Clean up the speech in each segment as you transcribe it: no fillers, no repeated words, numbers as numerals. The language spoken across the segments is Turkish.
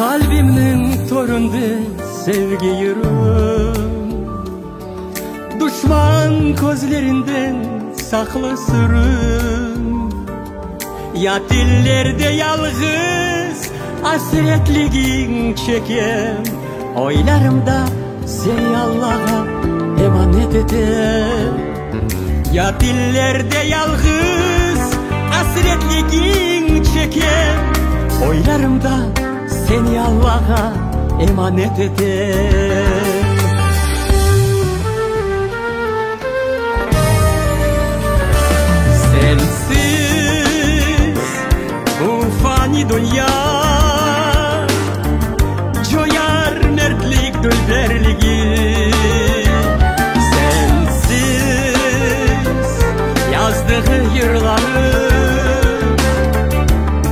Kalbimnin torundu sevgi yürüm, düşman közlerinden saklı sürüm. Ya dillerde yalgız hasretligin çekem, oylarımda seni Allah'a emanet edem. Ya dillerde yalgız hasretligin çekem, oylarımda seni Allah'a emanet edem. Sensiz bu fani dünya coyar mertlik dölderligi. Sensiz yazdığı yırları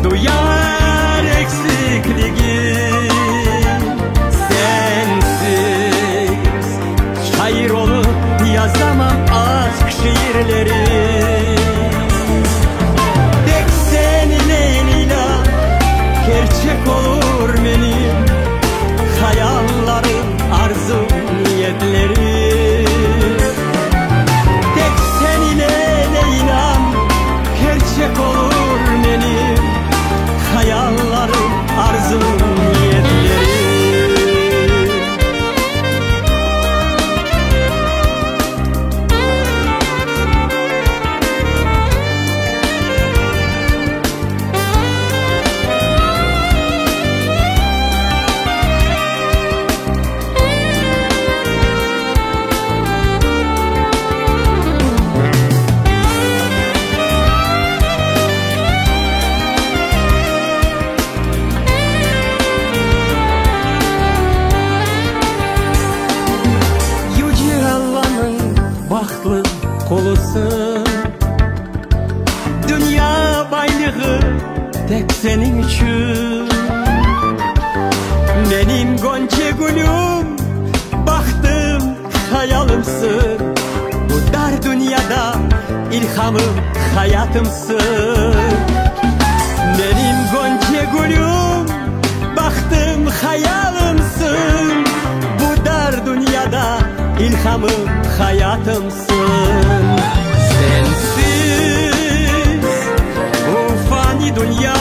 duyar eksikliği. Sensiz şair olup yazamam aşk şiirleri. Tek seninle gerçek olur benim hayallerim, arzum, niyetlerim. Tek seninle inan gerçek olur benim hayallerim, arzum, niyetlerim. Baktlı kolusun, dünya baylığı tek senin için. Benim gonca gülüm, baktım hayalımsın. Bu dar dünyada ilhamım, hayatımsın. Benim gonca gülüm, baktım hayalımsın. Bu dar dünyada ilhamım, hayatımsın. Sensiz bu fani dünya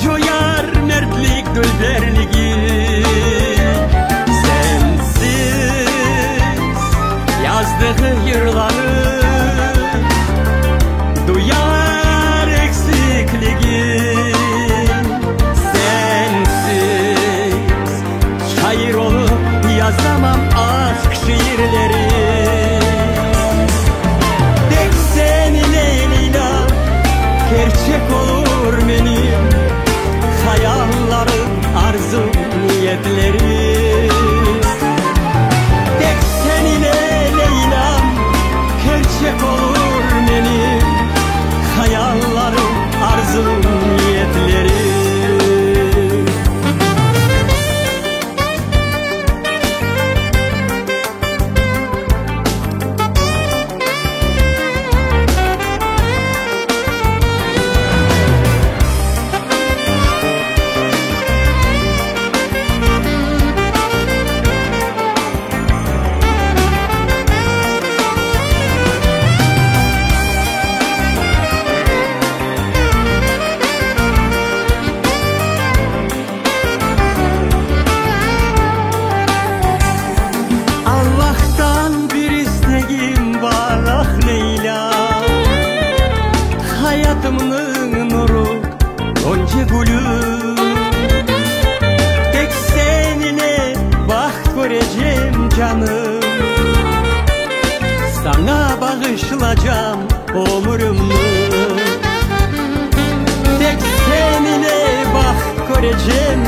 coyar mertlik dölderligi. Sensiz yazdığı yırları duyar eksikliği. Sensiz şair olup yazamam aşk şiirleri. Tek seninle inan gerçek olur benim hayallerim, arzum, niyetlerim. Tek seninle inan gerçek olur benim hayallerim, arzum, niyetlerim. Hayatımın nuru, gonca gülüm. Tek seninle baht göreceğim canım. Sana bağışlayacağım ömrümü. Tek seninle baht göreceğim